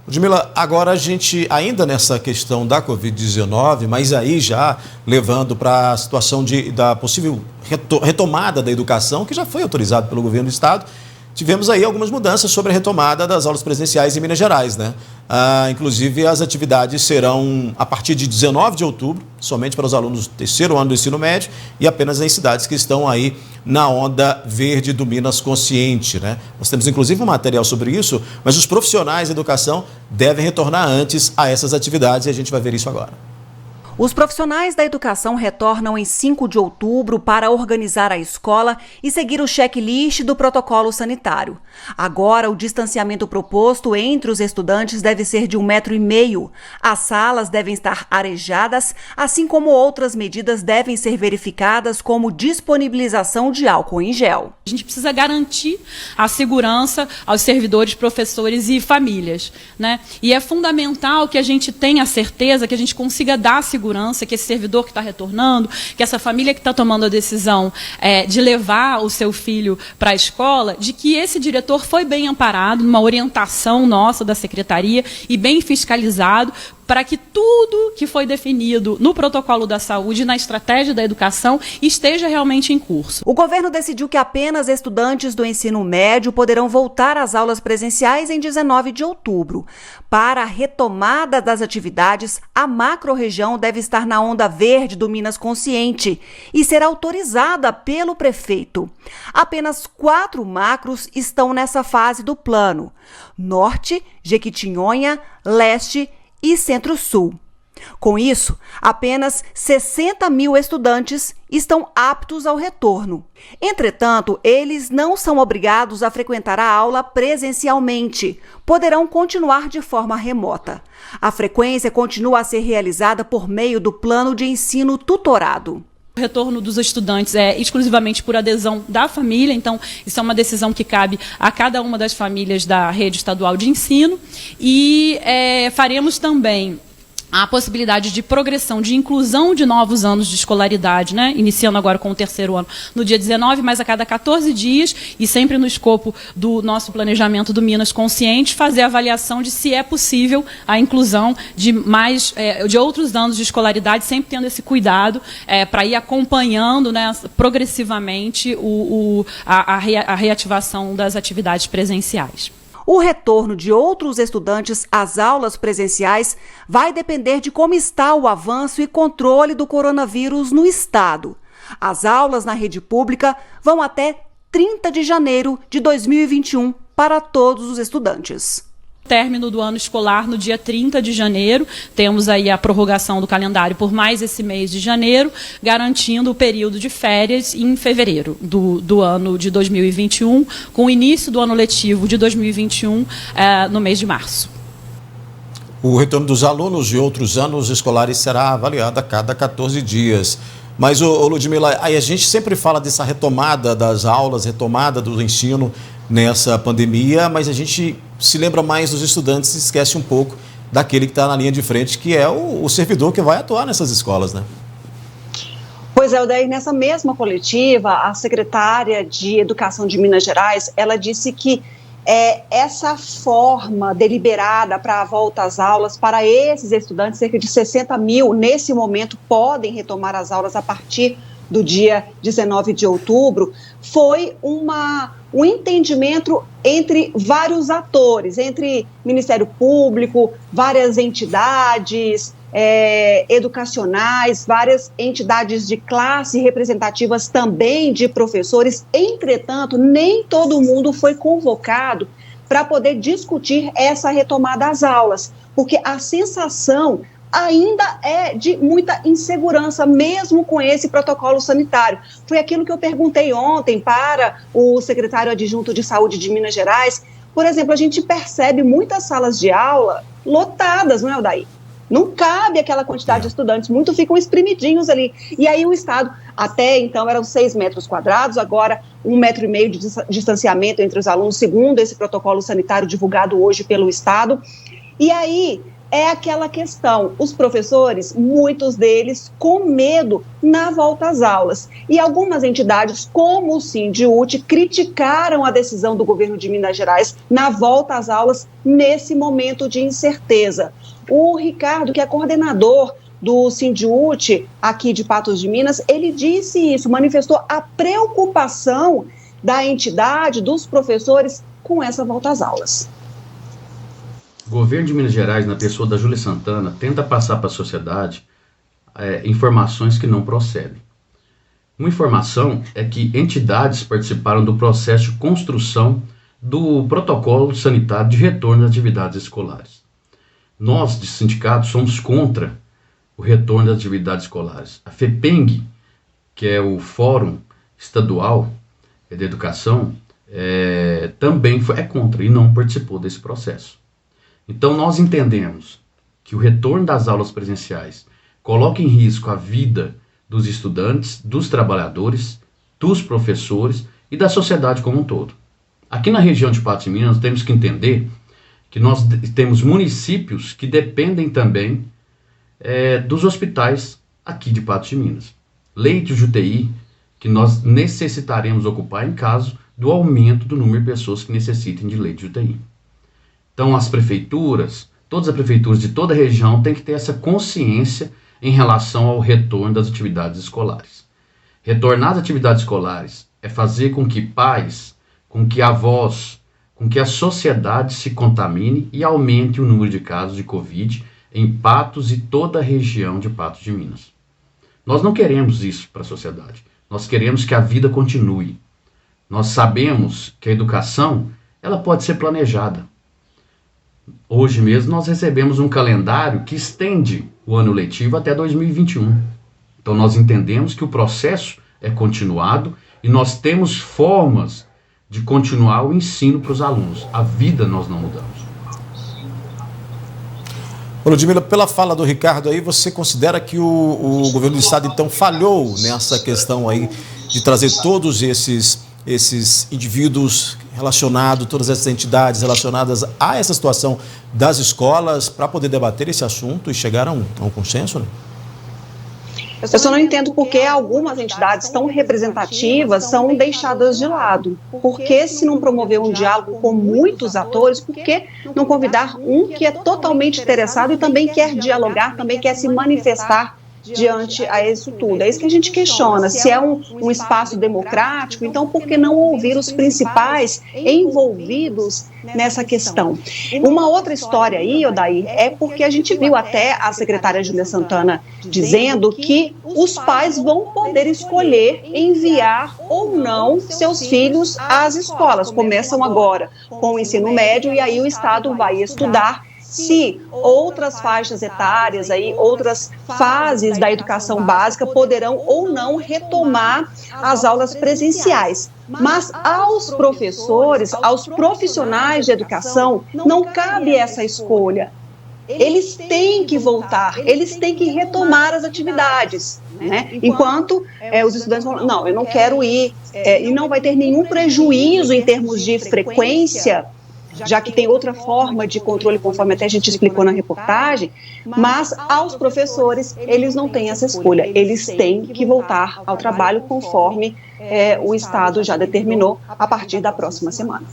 Ludmila, agora a gente, ainda nessa questão da Covid-19, mas aí já levando para a situação da possível retomada da educação, que já foi autorizado pelo governo do estado, tivemos aí algumas mudanças sobre a retomada das aulas presenciais em Minas Gerais, né? Inclusive, as atividades serão a partir de 19 de outubro, somente para os alunos do terceiro ano do ensino médio e apenas em cidades que estão aí na onda verde do Minas Consciente, né? Nós temos, inclusive, um material sobre isso, mas os profissionais da educação devem retornar antes a essas atividades e a gente vai ver isso agora. Os profissionais da educação retornam em 5 de outubro para organizar a escola e seguir o checklist do protocolo sanitário. Agora, o distanciamento proposto entre os estudantes deve ser de 1,5 metro. As salas devem estar arejadas, assim como outras medidas devem ser verificadas, como disponibilização de álcool em gel. A gente precisa garantir a segurança aos servidores, professores e famílias, né? E é fundamental que a gente tenha certeza, que a gente consiga dar segurança, que esse servidor que está retornando, que essa família que está tomando a decisão de levar o seu filho para a escola, de que esse diretor foi bem amparado, numa orientação nossa da secretaria e bem fiscalizado, para que tudo que foi definido no protocolo da saúde e na estratégia da educação esteja realmente em curso. O governo decidiu que apenas estudantes do ensino médio poderão voltar às aulas presenciais em 19 de outubro. Para a retomada das atividades, a macro-região deve estar na onda verde do Minas Consciente e ser autorizada pelo prefeito. Apenas 4 macros estão nessa fase do plano: Norte, Jequitinhonha, Leste e Centro-Sul. Com isso, apenas 60 mil estudantes estão aptos ao retorno. Entretanto, eles não são obrigados a frequentar a aula presencialmente. Poderão continuar de forma remota. A frequência continua a ser realizada por meio do plano de ensino tutorado. O retorno dos estudantes é exclusivamente por adesão da família, então isso é uma decisão que cabe a cada uma das famílias da rede estadual de ensino. E faremos também a possibilidade de progressão, de inclusão de novos anos de escolaridade, né? Iniciando agora com o terceiro ano no dia 19, mas a cada 14 dias, e sempre no escopo do nosso planejamento do Minas Consciente, fazer a avaliação de se é possível a inclusão de de outros anos de escolaridade, sempre tendo esse cuidado para ir acompanhando, né, progressivamente a reativação das atividades presenciais. O retorno de outros estudantes às aulas presenciais vai depender de como está o avanço e controle do coronavírus no estado. As aulas na rede pública vão até 30 de janeiro de 2021 para todos os estudantes. Término do ano escolar no dia 30 de janeiro, temos aí a prorrogação do calendário por mais esse mês de janeiro, garantindo o período de férias em fevereiro do ano de 2021, com o início do ano letivo de 2021 no mês de março. O retorno dos alunos de outros anos escolares será avaliado a cada 14 dias. Mas, Ludmila, aí a gente sempre fala dessa retomada das aulas, retomada do ensino nessa pandemia, mas a gente se lembra mais dos estudantes e esquece um pouco daquele que está na linha de frente, que é o servidor que vai atuar nessas escolas, né? Pois é, daí nessa mesma coletiva, a secretária de Educação de Minas Gerais, ela disse que essa forma deliberada para a volta às aulas, para esses estudantes, cerca de 60 mil, nesse momento, podem retomar as aulas a partir do dia 19 de outubro, foi um entendimento entre vários atores, entre Ministério Público, várias entidades educacionais, várias entidades de classe representativas também de professores. Entretanto, nem todo mundo foi convocado para poder discutir essa retomada às aulas, porque a sensação ainda é de muita insegurança, mesmo com esse protocolo sanitário. Foi aquilo que eu perguntei ontem para o secretário adjunto de Saúde de Minas Gerais. Por exemplo, a gente percebe muitas salas de aula lotadas, não é, Odair? Não cabe aquela quantidade de estudantes, muitos ficam espremidinhos ali. E aí o Estado, até então eram 6 metros quadrados, agora 1,5 metro de distanciamento entre os alunos, segundo esse protocolo sanitário divulgado hoje pelo Estado. E aí é aquela questão, os professores, muitos deles com medo na volta às aulas. E algumas entidades, como o Sindiúti, criticaram a decisão do governo de Minas Gerais na volta às aulas nesse momento de incerteza. O Ricardo, que é coordenador do Sindiúti aqui de Patos de Minas, ele disse isso, manifestou a preocupação da entidade, dos professores, com essa volta às aulas. O governo de Minas Gerais, na pessoa da Júlia Santana, tenta passar para a sociedade informações que não procedem. Uma informação é que entidades participaram do processo de construção do protocolo sanitário de retorno das atividades escolares. Nós, de sindicato, somos contra o retorno das atividades escolares. A FEPENG, que é o Fórum Estadual de Educação, também é contra e não participou desse processo. Então, nós entendemos que o retorno das aulas presenciais coloca em risco a vida dos estudantes, dos trabalhadores, dos professores e da sociedade como um todo. Aqui na região de Patos de Minas, temos que entender que nós temos municípios que dependem também dos hospitais aqui de Patos de Minas. Leitos de UTI que nós necessitaremos ocupar em caso do aumento do número de pessoas que necessitem de leite de UTI. Então, as prefeituras, todas as prefeituras de toda a região têm que ter essa consciência em relação ao retorno das atividades escolares. Retornar às atividades escolares é fazer com que pais, com que avós, com que a sociedade se contamine e aumente o número de casos de Covid em Patos e toda a região de Patos de Minas. Nós não queremos isso para a sociedade. Nós queremos que a vida continue. Nós sabemos que a educação ela pode ser planejada. Hoje mesmo nós recebemos um calendário que estende o ano letivo até 2021. Então nós entendemos que o processo é continuado e nós temos formas de continuar o ensino para os alunos. A vida nós não mudamos. Ludmila, pela fala do Ricardo aí, você considera que o governo do estado então falhou nessa questão aí de trazer todos esses indivíduos relacionados, todas essas entidades relacionadas a essa situação das escolas para poder debater esse assunto e chegar a um consenso, né? Eu só não entendo por que algumas entidades tão representativas são deixadas de lado. Por que, se não promover um diálogo com muitos atores, por que não convidar um que é totalmente interessado e também quer dialogar, também quer se manifestar diante a isso tudo? É isso que a gente questiona. Se é um espaço democrático, então por que não ouvir os principais envolvidos nessa questão? Uma outra história aí, Odair, é porque a gente viu até a secretária Júlia Santana dizendo que os pais vão poder escolher enviar ou não seus filhos às escolas. Começam agora com o ensino médio e aí o Estado vai estudar se outras faixas etárias, aí, outras fases da educação básica poderão ou não retomar as aulas presenciais. Mas aos professores, aos profissionais de educação, não cabe essa escolha. Eles têm que voltar, eles têm que retomar as atividades, né? Enquanto os estudantes vão, não, eu não quero ir, e não vai ter nenhum prejuízo em termos de frequência, já que tem outra forma de controle, conforme até a gente explicou na reportagem, mas aos professores, eles não têm essa escolha, eles têm que voltar ao trabalho conforme o Estado já determinou a partir da próxima semana.